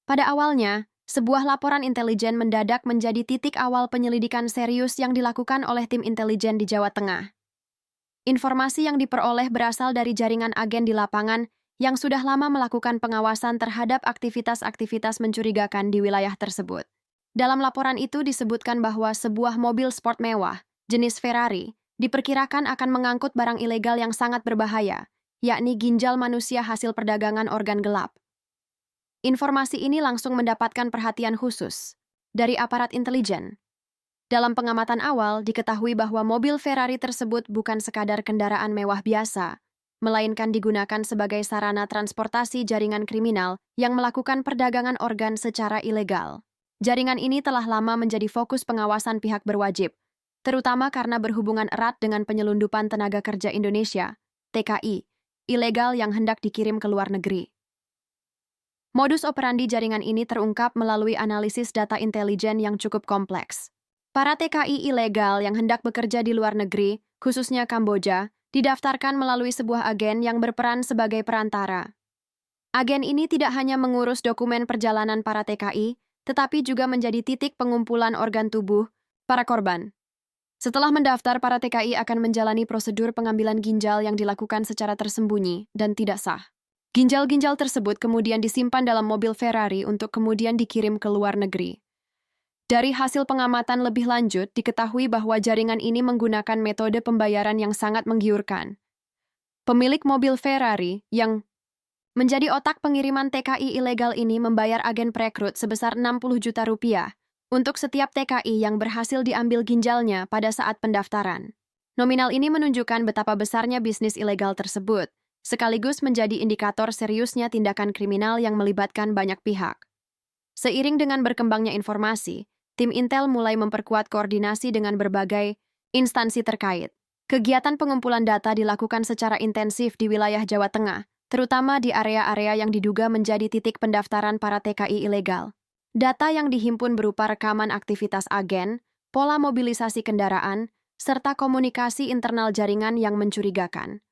Pada awalnya, sebuah laporan intelijen mendadak menjadi titik awal penyelidikan serius yang dilakukan oleh tim intelijen di Jawa Tengah. Informasi yang diperoleh berasal dari jaringan agen di lapangan yang sudah lama melakukan pengawasan terhadap aktivitas-aktivitas mencurigakan di wilayah tersebut. Dalam laporan itu disebutkan bahwa sebuah mobil sport mewah, jenis Ferrari, diperkirakan akan mengangkut barang ilegal yang sangat berbahaya, yakni ginjal manusia hasil perdagangan organ gelap. Informasi ini langsung mendapatkan perhatian khusus dari aparat intelijen. Dalam pengamatan awal, diketahui bahwa mobil Ferrari tersebut bukan sekadar kendaraan mewah biasa, melainkan digunakan sebagai sarana transportasi jaringan kriminal yang melakukan perdagangan organ secara ilegal. Jaringan ini telah lama menjadi fokus pengawasan pihak berwajib, terutama karena berhubungan erat dengan penyelundupan tenaga kerja Indonesia, TKI, ilegal yang hendak dikirim ke luar negeri. Modus operandi jaringan ini terungkap melalui analisis data intelijen yang cukup kompleks. Para TKI ilegal yang hendak bekerja di luar negeri, khususnya Kamboja, didaftarkan melalui sebuah agen yang berperan sebagai perantara. Agen ini tidak hanya mengurus dokumen perjalanan para TKI, tetapi juga menjadi titik pengumpulan organ tubuh para korban. Setelah mendaftar, para TKI akan menjalani prosedur pengambilan ginjal yang dilakukan secara tersembunyi dan tidak sah. Ginjal-ginjal tersebut kemudian disimpan dalam mobil Ferrari untuk kemudian dikirim ke luar negeri. Dari hasil pengamatan lebih lanjut, diketahui bahwa jaringan ini menggunakan metode pembayaran yang sangat menggiurkan. Pemilik mobil Ferrari, yang menjadi otak pengiriman TKI ilegal ini, membayar agen perekrut sebesar 60 juta rupiah untuk setiap TKI yang berhasil diambil ginjalnya pada saat pendaftaran. Nominal ini menunjukkan betapa besarnya bisnis ilegal tersebut, sekaligus menjadi indikator seriusnya tindakan kriminal yang melibatkan banyak pihak. Seiring dengan berkembangnya informasi, tim Intel mulai memperkuat koordinasi dengan berbagai instansi terkait. Kegiatan pengumpulan data dilakukan secara intensif di wilayah Jawa Tengah, terutama di area-area yang diduga menjadi titik pendaftaran para TKI ilegal. Data yang dihimpun berupa rekaman aktivitas agen, pola mobilisasi kendaraan, serta komunikasi internal jaringan yang mencurigakan.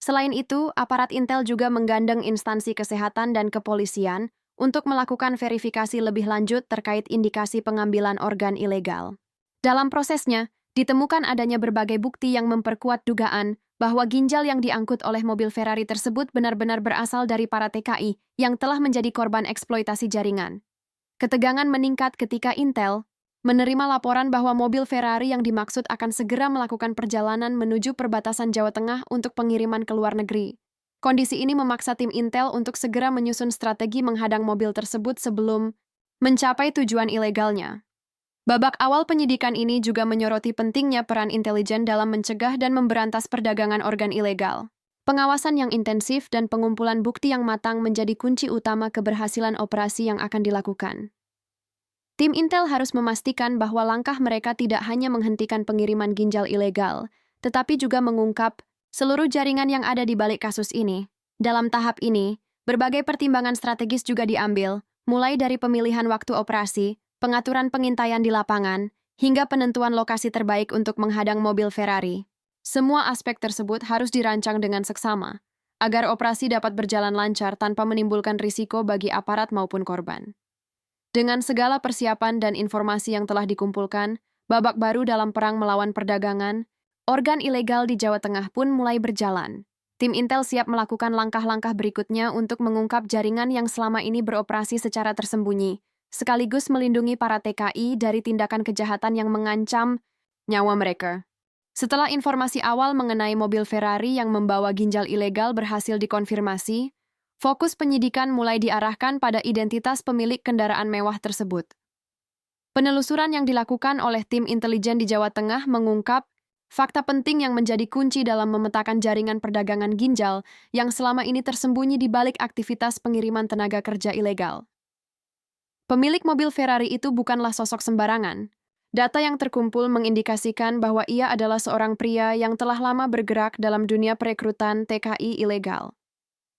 Selain itu, aparat Intel juga menggandeng instansi kesehatan dan kepolisian untuk melakukan verifikasi lebih lanjut terkait indikasi pengambilan organ ilegal. Dalam prosesnya, ditemukan adanya berbagai bukti yang memperkuat dugaan bahwa ginjal yang diangkut oleh mobil Ferrari tersebut benar-benar berasal dari para TKI yang telah menjadi korban eksploitasi jaringan. Ketegangan meningkat ketika Intel menerima laporan bahwa mobil Ferrari yang dimaksud akan segera melakukan perjalanan menuju perbatasan Jawa Tengah untuk pengiriman ke luar negeri. Kondisi ini memaksa tim Intel untuk segera menyusun strategi menghadang mobil tersebut sebelum mencapai tujuan ilegalnya. Babak awal penyidikan ini juga menyoroti pentingnya peran intelijen dalam mencegah dan memberantas perdagangan organ ilegal. Pengawasan yang intensif dan pengumpulan bukti yang matang menjadi kunci utama keberhasilan operasi yang akan dilakukan. Tim Intel harus memastikan bahwa langkah mereka tidak hanya menghentikan pengiriman ginjal ilegal, tetapi juga mengungkap seluruh jaringan yang ada di balik kasus ini. Dalam tahap ini, berbagai pertimbangan strategis juga diambil, mulai dari pemilihan waktu operasi, pengaturan pengintaian di lapangan, hingga penentuan lokasi terbaik untuk menghadang mobil Ferrari. Semua aspek tersebut harus dirancang dengan seksama, agar operasi dapat berjalan lancar tanpa menimbulkan risiko bagi aparat maupun korban. Dengan segala persiapan dan informasi yang telah dikumpulkan, babak baru dalam perang melawan perdagangan organ ilegal di Jawa Tengah pun mulai berjalan. Tim Intel siap melakukan langkah-langkah berikutnya untuk mengungkap jaringan yang selama ini beroperasi secara tersembunyi, sekaligus melindungi para TKI dari tindakan kejahatan yang mengancam nyawa mereka. Setelah informasi awal mengenai mobil Ferrari yang membawa ginjal ilegal berhasil dikonfirmasi, fokus penyidikan mulai diarahkan pada identitas pemilik kendaraan mewah tersebut. Penelusuran yang dilakukan oleh tim intelijen di Jawa Tengah mengungkap fakta penting yang menjadi kunci dalam memetakan jaringan perdagangan ginjal yang selama ini tersembunyi di balik aktivitas pengiriman tenaga kerja ilegal. Pemilik mobil Ferrari itu bukanlah sosok sembarangan. Data yang terkumpul mengindikasikan bahwa ia adalah seorang pria yang telah lama bergerak dalam dunia perekrutan TKI ilegal.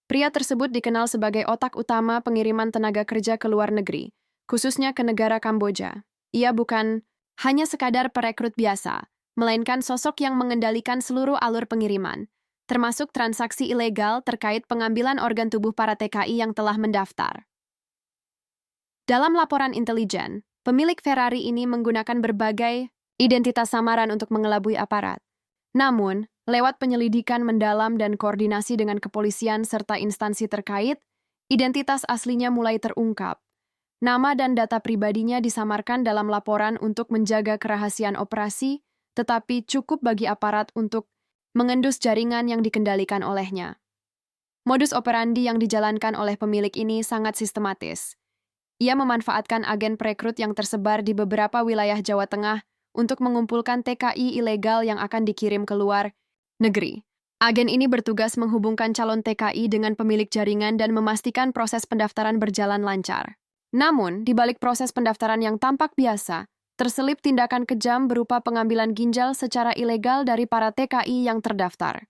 Pria tersebut dikenal sebagai otak utama pengiriman tenaga kerja ke luar negeri, khususnya ke negara Kamboja. Ia bukan hanya sekadar perekrut biasa, melainkan sosok yang mengendalikan seluruh alur pengiriman, termasuk transaksi ilegal terkait pengambilan organ tubuh para TKI yang telah mendaftar. Dalam laporan intelijen, pemilik Ferrari ini menggunakan berbagai identitas samaran untuk mengelabui aparat. Namun, lewat penyelidikan mendalam dan koordinasi dengan kepolisian serta instansi terkait, identitas aslinya mulai terungkap. Nama dan data pribadinya disamarkan dalam laporan untuk menjaga kerahasiaan operasi, tetapi cukup bagi aparat untuk mengendus jaringan yang dikendalikan olehnya. Modus operandi yang dijalankan oleh pemilik ini sangat sistematis. Ia memanfaatkan agen perekrut yang tersebar di beberapa wilayah Jawa Tengah untuk mengumpulkan TKI ilegal yang akan dikirim ke luar negeri. Agen ini bertugas menghubungkan calon TKI dengan pemilik jaringan dan memastikan proses pendaftaran berjalan lancar. Namun, di balik proses pendaftaran yang tampak biasa, terselip tindakan kejam berupa pengambilan ginjal secara ilegal dari para TKI yang terdaftar.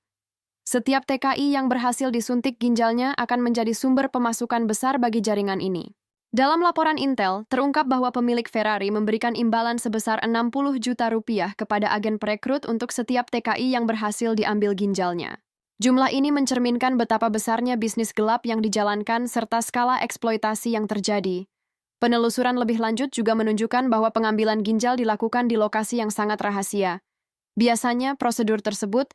Setiap TKI yang berhasil disuntik ginjalnya akan menjadi sumber pemasukan besar bagi jaringan ini. Dalam laporan Intel, terungkap bahwa pemilik Ferrari memberikan imbalan sebesar 60 juta rupiah kepada agen perekrut untuk setiap TKI yang berhasil diambil ginjalnya. Jumlah ini mencerminkan betapa besarnya bisnis gelap yang dijalankan serta skala eksploitasi yang terjadi. Penelusuran lebih lanjut juga menunjukkan bahwa pengambilan ginjal dilakukan di lokasi yang sangat rahasia. Biasanya, prosedur tersebut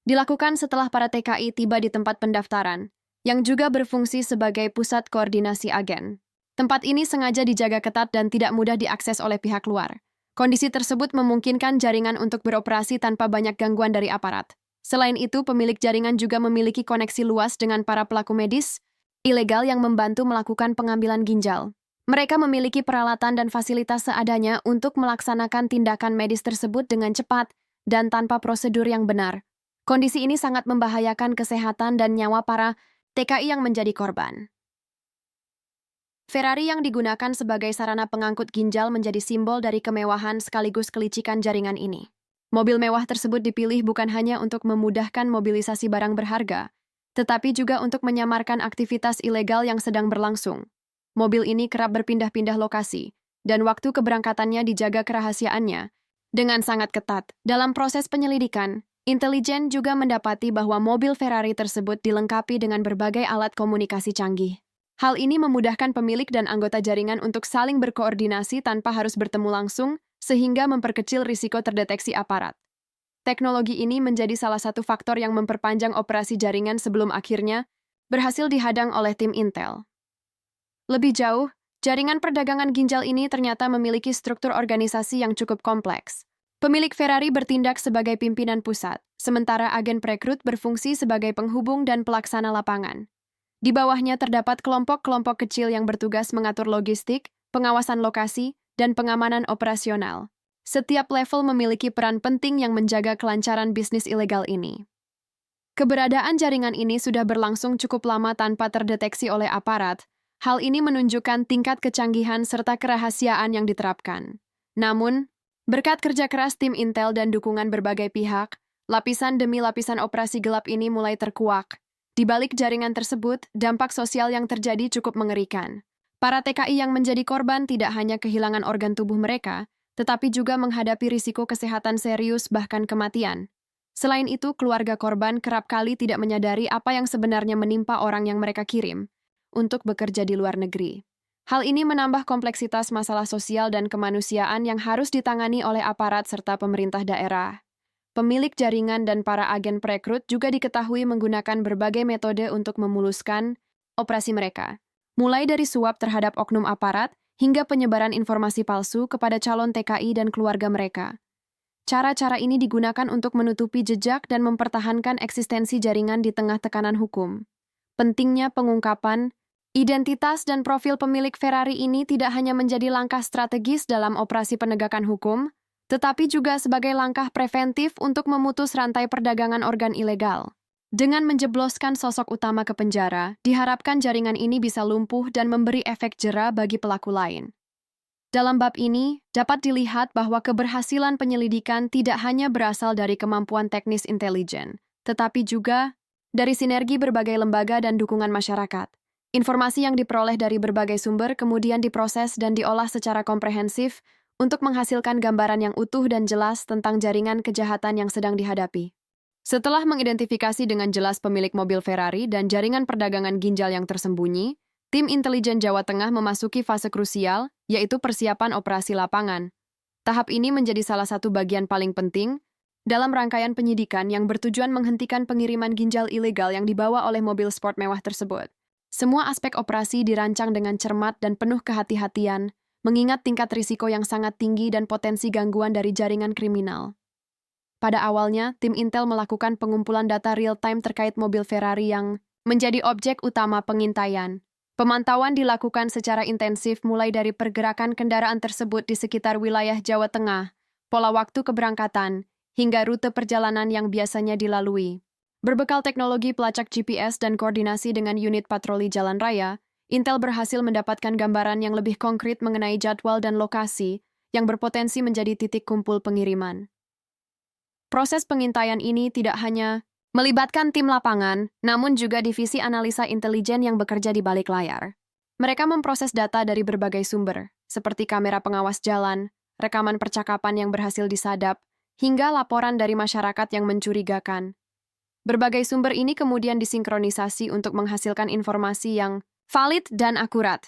dilakukan setelah para TKI tiba di tempat pendaftaran, yang juga berfungsi sebagai pusat koordinasi agen. Tempat ini sengaja dijaga ketat dan tidak mudah diakses oleh pihak luar. Kondisi tersebut memungkinkan jaringan untuk beroperasi tanpa banyak gangguan dari aparat. Selain itu, pemilik jaringan juga memiliki koneksi luas dengan para pelaku medis ilegal yang membantu melakukan pengambilan ginjal. Mereka memiliki peralatan dan fasilitas seadanya untuk melaksanakan tindakan medis tersebut dengan cepat dan tanpa prosedur yang benar. Kondisi ini sangat membahayakan kesehatan dan nyawa para TKI yang menjadi korban. Ferrari yang digunakan sebagai sarana pengangkut ginjal menjadi simbol dari kemewahan sekaligus kelicikan jaringan ini. Mobil mewah tersebut dipilih bukan hanya untuk memudahkan mobilisasi barang berharga, tetapi juga untuk menyamarkan aktivitas ilegal yang sedang berlangsung. Mobil ini kerap berpindah-pindah lokasi, dan waktu keberangkatannya dijaga kerahasiaannya dengan sangat ketat. Dalam proses penyelidikan, intelijen juga mendapati bahwa mobil Ferrari tersebut dilengkapi dengan berbagai alat komunikasi canggih. Hal ini memudahkan pemilik dan anggota jaringan untuk saling berkoordinasi tanpa harus bertemu langsung, sehingga memperkecil risiko terdeteksi aparat. Teknologi ini menjadi salah satu faktor yang memperpanjang operasi jaringan sebelum akhirnya berhasil dihadang oleh tim Intel. Lebih jauh, jaringan perdagangan ginjal ini ternyata memiliki struktur organisasi yang cukup kompleks. Pemilik Ferrari bertindak sebagai pimpinan pusat, sementara agen perekrut berfungsi sebagai penghubung dan pelaksana lapangan. Di bawahnya terdapat kelompok-kelompok kecil yang bertugas mengatur logistik, pengawasan lokasi, dan pengamanan operasional. Setiap level memiliki peran penting yang menjaga kelancaran bisnis ilegal ini. Keberadaan jaringan ini sudah berlangsung cukup lama tanpa terdeteksi oleh aparat. Hal ini menunjukkan tingkat kecanggihan serta kerahasiaan yang diterapkan. Namun, berkat kerja keras tim Intel dan dukungan berbagai pihak, lapisan demi lapisan operasi gelap ini mulai terkuak. Di balik jaringan tersebut, dampak sosial yang terjadi cukup mengerikan. Para TKI yang menjadi korban tidak hanya kehilangan organ tubuh mereka, tetapi juga menghadapi risiko kesehatan serius bahkan kematian. Selain itu, keluarga korban kerap kali tidak menyadari apa yang sebenarnya menimpa orang yang mereka kirim untuk bekerja di luar negeri. Hal ini menambah kompleksitas masalah sosial dan kemanusiaan yang harus ditangani oleh aparat serta pemerintah daerah. Pemilik jaringan dan para agen perekrut juga diketahui menggunakan berbagai metode untuk memuluskan operasi mereka, mulai dari suap terhadap oknum aparat hingga penyebaran informasi palsu kepada calon TKI dan keluarga mereka. Cara-cara ini digunakan untuk menutupi jejak dan mempertahankan eksistensi jaringan di tengah tekanan hukum. Pentingnya pengungkapan identitas dan profil pemilik Ferrari ini tidak hanya menjadi langkah strategis dalam operasi penegakan hukum, tetapi juga sebagai langkah preventif untuk memutus rantai perdagangan organ ilegal. Dengan menjebloskan sosok utama ke penjara, diharapkan jaringan ini bisa lumpuh dan memberi efek jera bagi pelaku lain. Dalam bab ini, dapat dilihat bahwa keberhasilan penyelidikan tidak hanya berasal dari kemampuan teknis intelijen, tetapi juga dari sinergi berbagai lembaga dan dukungan masyarakat. Informasi yang diperoleh dari berbagai sumber kemudian diproses dan diolah secara komprehensif untuk menghasilkan gambaran yang utuh dan jelas tentang jaringan kejahatan yang sedang dihadapi. Setelah mengidentifikasi dengan jelas pemilik mobil Ferrari dan jaringan perdagangan ginjal yang tersembunyi, Tim intelijen Jawa Tengah memasuki fase krusial, yaitu persiapan operasi lapangan. Tahap ini menjadi salah satu bagian paling penting dalam rangkaian penyidikan yang bertujuan menghentikan pengiriman ginjal ilegal yang dibawa oleh mobil sport mewah tersebut. Semua aspek operasi dirancang dengan cermat dan penuh kehati-hatian, mengingat tingkat risiko yang sangat tinggi dan potensi gangguan dari jaringan kriminal. Pada awalnya, tim Intel melakukan pengumpulan data real-time terkait mobil Ferrari yang menjadi objek utama pengintaian. Pemantauan dilakukan secara intensif mulai dari pergerakan kendaraan tersebut di sekitar wilayah Jawa Tengah, pola waktu keberangkatan, hingga rute perjalanan yang biasanya dilalui. Berbekal teknologi pelacak GPS dan koordinasi dengan unit patroli jalan raya, Intel berhasil mendapatkan gambaran yang lebih konkret mengenai jadwal dan lokasi yang berpotensi menjadi titik kumpul pengiriman. Proses pengintaian ini tidak hanya melibatkan tim lapangan, namun juga divisi analisa intelijen yang bekerja di balik layar. Mereka memproses data dari berbagai sumber, seperti kamera pengawas jalan, rekaman percakapan yang berhasil disadap, hingga laporan dari masyarakat yang mencurigakan. Berbagai sumber ini kemudian disinkronisasi untuk menghasilkan informasi yang valid dan akurat.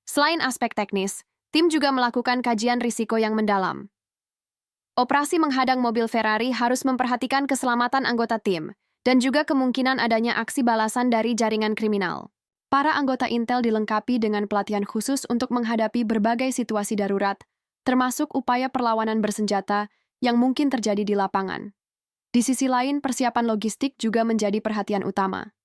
Selain aspek teknis, tim juga melakukan kajian risiko yang mendalam. Operasi menghadang mobil Ferrari harus memperhatikan keselamatan anggota tim, dan juga kemungkinan adanya aksi balasan dari jaringan kriminal. Para anggota Intel dilengkapi dengan pelatihan khusus untuk menghadapi berbagai situasi darurat, termasuk upaya perlawanan bersenjata yang mungkin terjadi di lapangan. Di sisi lain, persiapan logistik juga menjadi perhatian utama.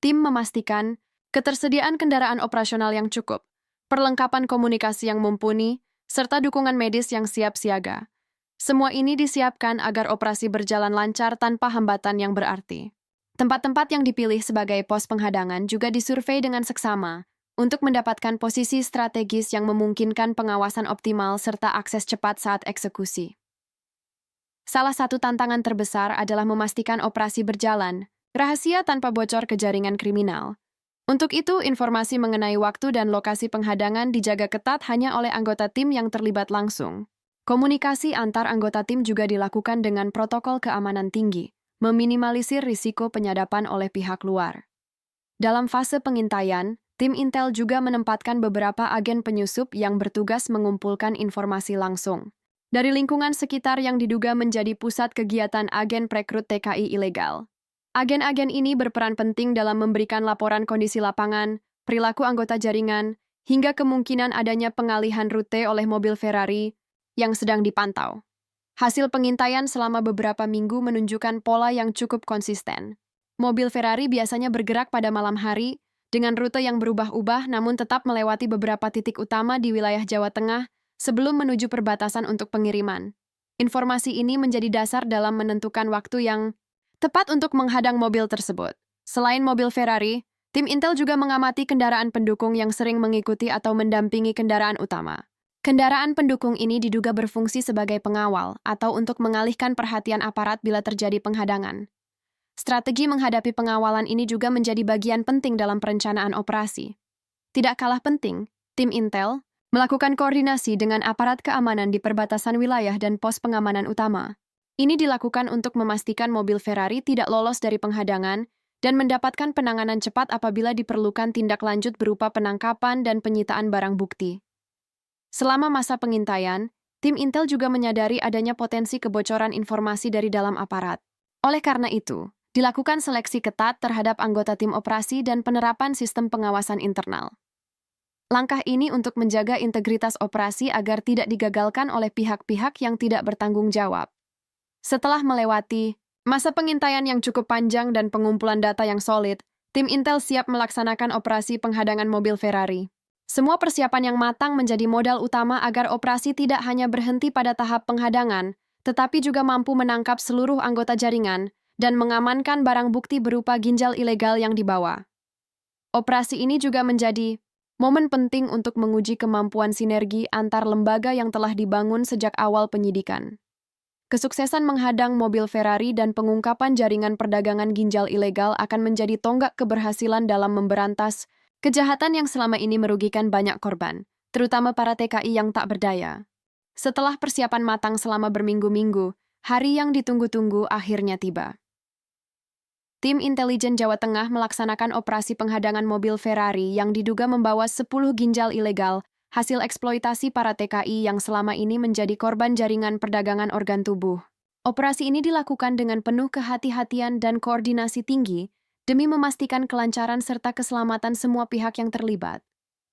Tim memastikan ketersediaan kendaraan operasional yang cukup, perlengkapan komunikasi yang mumpuni, serta dukungan medis yang siap siaga. Semua ini disiapkan agar operasi berjalan lancar tanpa hambatan yang berarti. Tempat-tempat yang dipilih sebagai pos penghadangan juga disurvei dengan seksama untuk mendapatkan posisi strategis yang memungkinkan pengawasan optimal serta akses cepat saat eksekusi. Salah satu tantangan terbesar adalah memastikan operasi berjalan rahasia tanpa bocor ke jaringan kriminal. Untuk itu, informasi mengenai waktu dan lokasi penghadangan dijaga ketat hanya oleh anggota tim yang terlibat langsung. Komunikasi antar anggota tim juga dilakukan dengan protokol keamanan tinggi, meminimalisir risiko penyadapan oleh pihak luar. Dalam fase pengintaian, tim Intel juga menempatkan beberapa agen penyusup yang bertugas mengumpulkan informasi langsung dari lingkungan sekitar yang diduga menjadi pusat kegiatan agen perekrut TKI ilegal. Agen-agen ini berperan penting dalam memberikan laporan kondisi lapangan, perilaku anggota jaringan, hingga kemungkinan adanya pengalihan rute oleh mobil Ferrari yang sedang dipantau. Hasil pengintaian selama beberapa minggu menunjukkan pola yang cukup konsisten. Mobil Ferrari biasanya bergerak pada malam hari dengan rute yang berubah-ubah namun tetap melewati beberapa titik utama di wilayah Jawa Tengah sebelum menuju perbatasan untuk pengiriman. Informasi ini menjadi dasar dalam menentukan waktu yang tepat untuk menghadang mobil tersebut. Selain mobil Ferrari, tim Intel juga mengamati kendaraan pendukung yang sering mengikuti atau mendampingi kendaraan utama. Kendaraan pendukung ini diduga berfungsi sebagai pengawal atau untuk mengalihkan perhatian aparat bila terjadi penghadangan. Strategi menghadapi pengawalan ini juga menjadi bagian penting dalam perencanaan operasi. Tidak kalah penting, tim Intel melakukan koordinasi dengan aparat keamanan di perbatasan wilayah dan pos pengamanan utama. Ini dilakukan untuk memastikan mobil Ferrari tidak lolos dari penghadangan dan mendapatkan penanganan cepat apabila diperlukan tindak lanjut berupa penangkapan dan penyitaan barang bukti. Selama masa pengintaian, tim Intel juga menyadari adanya potensi kebocoran informasi dari dalam aparat. Oleh karena itu, dilakukan seleksi ketat terhadap anggota tim operasi dan penerapan sistem pengawasan internal. Langkah ini untuk menjaga integritas operasi agar tidak digagalkan oleh pihak-pihak yang tidak bertanggung jawab. Setelah melewati masa pengintaian yang cukup panjang dan pengumpulan data yang solid, tim Intel siap melaksanakan operasi penghadangan mobil Ferrari. Semua persiapan yang matang menjadi modal utama agar operasi tidak hanya berhenti pada tahap penghadangan, tetapi juga mampu menangkap seluruh anggota jaringan dan mengamankan barang bukti berupa ginjal ilegal yang dibawa. Operasi ini juga menjadi momen penting untuk menguji kemampuan sinergi antar lembaga yang telah dibangun sejak awal penyidikan. Kesuksesan menghadang mobil Ferrari dan pengungkapan jaringan perdagangan ginjal ilegal akan menjadi tonggak keberhasilan dalam memberantas kejahatan yang selama ini merugikan banyak korban, terutama para TKI yang tak berdaya. Setelah persiapan matang selama berminggu-minggu, hari yang ditunggu-tunggu akhirnya tiba. tim intelijen Jawa Tengah melaksanakan operasi penghadangan mobil Ferrari yang diduga membawa 10 ginjal ilegal, hasil eksploitasi para TKI yang selama ini menjadi korban jaringan perdagangan organ tubuh. Operasi ini dilakukan dengan penuh kehati-hatian dan koordinasi tinggi demi memastikan kelancaran serta keselamatan semua pihak yang terlibat.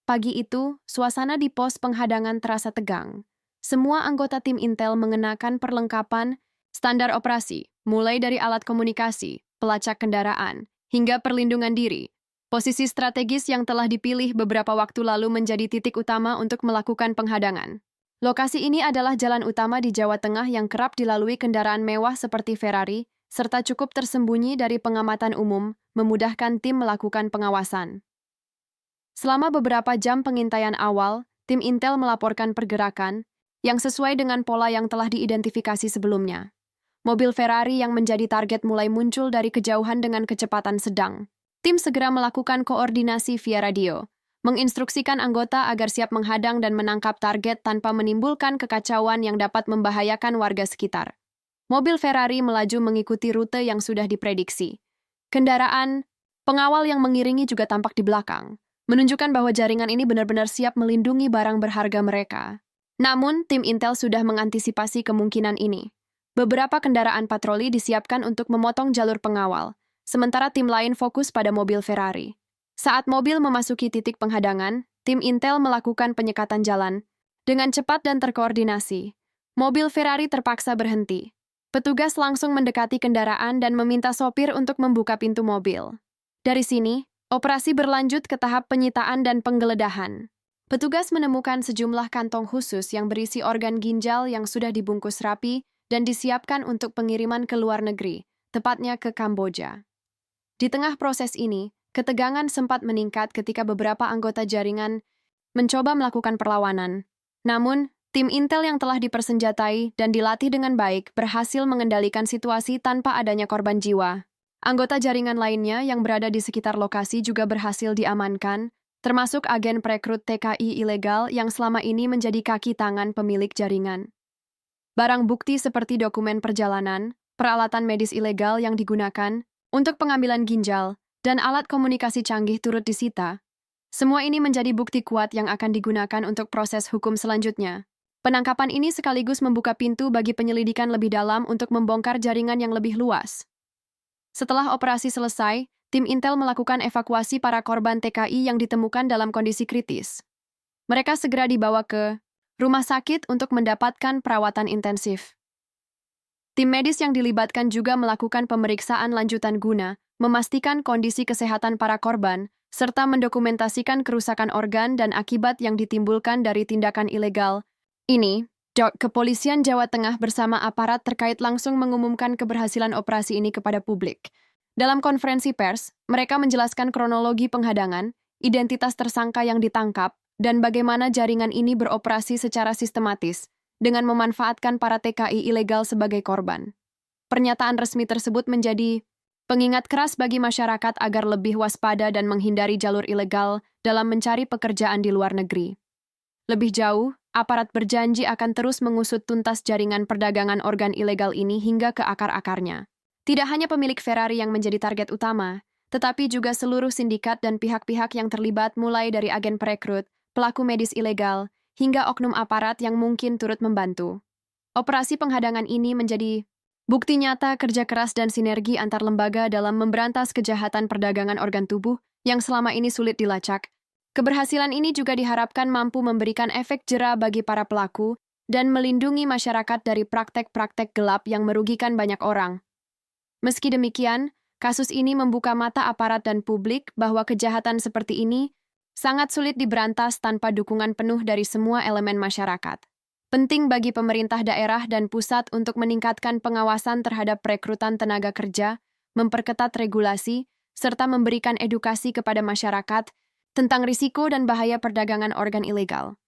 Pagi itu, suasana di pos penghadangan terasa tegang. Semua anggota tim Intel mengenakan perlengkapan standar operasi, mulai dari alat komunikasi, pelacak kendaraan, hingga perlindungan diri. Posisi strategis yang telah dipilih beberapa waktu lalu menjadi titik utama untuk melakukan penghadangan. Lokasi ini adalah jalan utama di Jawa Tengah yang kerap dilalui kendaraan mewah seperti Ferrari, serta cukup tersembunyi dari pengamatan umum, memudahkan tim melakukan pengawasan. Selama beberapa jam pengintaian awal, tim Intel melaporkan pergerakan yang sesuai dengan pola yang telah diidentifikasi sebelumnya. Mobil Ferrari yang menjadi target mulai muncul dari kejauhan dengan kecepatan sedang. Tim segera melakukan koordinasi via radio, menginstruksikan anggota agar siap menghadang dan menangkap target tanpa menimbulkan kekacauan yang dapat membahayakan warga sekitar. Mobil Ferrari melaju mengikuti rute yang sudah diprediksi. Kendaraan pengawal yang mengiringi juga tampak di belakang, menunjukkan bahwa jaringan ini benar-benar siap melindungi barang berharga mereka. Namun, tim Intel sudah mengantisipasi kemungkinan ini. Beberapa kendaraan patroli disiapkan untuk memotong jalur pengawal, sementara tim lain fokus pada mobil Ferrari. Saat mobil memasuki titik penghadangan, tim Intel melakukan penyekatan jalan. Dengan cepat dan terkoordinasi, mobil Ferrari terpaksa berhenti. Petugas langsung mendekati kendaraan dan meminta sopir untuk membuka pintu mobil. Dari sini, operasi berlanjut ke tahap penyitaan dan penggeledahan. Petugas menemukan sejumlah kantong khusus yang berisi organ ginjal yang sudah dibungkus rapi dan disiapkan untuk pengiriman ke luar negeri, tepatnya ke Kamboja. Di tengah proses ini, ketegangan sempat meningkat ketika beberapa anggota jaringan mencoba melakukan perlawanan. Namun, tim Intel yang telah dipersenjatai dan dilatih dengan baik berhasil mengendalikan situasi tanpa adanya korban jiwa. Anggota jaringan lainnya yang berada di sekitar lokasi juga berhasil diamankan, termasuk agen perekrut TKI ilegal yang selama ini menjadi kaki tangan pemilik jaringan. Barang bukti seperti dokumen perjalanan, peralatan medis ilegal yang digunakan untuk pengambilan ginjal, dan alat komunikasi canggih turut disita. Semua ini menjadi bukti kuat yang akan digunakan untuk proses hukum selanjutnya. Penangkapan ini sekaligus membuka pintu bagi penyelidikan lebih dalam untuk membongkar jaringan yang lebih luas. Setelah operasi selesai, tim Intel melakukan evakuasi para korban TKI yang ditemukan dalam kondisi kritis. Mereka segera dibawa ke rumah sakit untuk mendapatkan perawatan intensif. Tim medis yang dilibatkan juga melakukan pemeriksaan lanjutan guna memastikan kondisi kesehatan para korban, serta mendokumentasikan kerusakan organ dan akibat yang ditimbulkan dari tindakan ilegal. Ini, Kepolisian Jawa Tengah bersama aparat terkait langsung mengumumkan keberhasilan operasi ini kepada publik. Dalam konferensi pers, mereka menjelaskan kronologi penghadangan, identitas tersangka yang ditangkap, dan bagaimana jaringan ini beroperasi secara sistematis, dengan memanfaatkan para TKI ilegal sebagai korban. Pernyataan resmi tersebut menjadi pengingat keras bagi masyarakat agar lebih waspada dan menghindari jalur ilegal dalam mencari pekerjaan di luar negeri. Lebih jauh, aparat berjanji akan terus mengusut tuntas jaringan perdagangan organ ilegal ini hingga ke akar-akarnya. Tidak hanya pemilik Ferrari yang menjadi target utama, tetapi juga seluruh sindikat dan pihak-pihak yang terlibat mulai dari agen perekrut, pelaku medis ilegal, hingga oknum aparat yang mungkin turut membantu. Operasi penghadangan ini menjadi bukti nyata kerja keras dan sinergi antar lembaga dalam memberantas kejahatan perdagangan organ tubuh yang selama ini sulit dilacak. Keberhasilan ini juga diharapkan mampu memberikan efek jera bagi para pelaku dan melindungi masyarakat dari praktek-praktek gelap yang merugikan banyak orang. Meski demikian, kasus ini membuka mata aparat dan publik bahwa kejahatan seperti ini sangat sulit diberantas tanpa dukungan penuh dari semua elemen masyarakat. Penting bagi pemerintah daerah dan pusat untuk meningkatkan pengawasan terhadap perekrutan tenaga kerja, memperketat regulasi, serta memberikan edukasi kepada masyarakat tentang risiko dan bahaya perdagangan organ ilegal.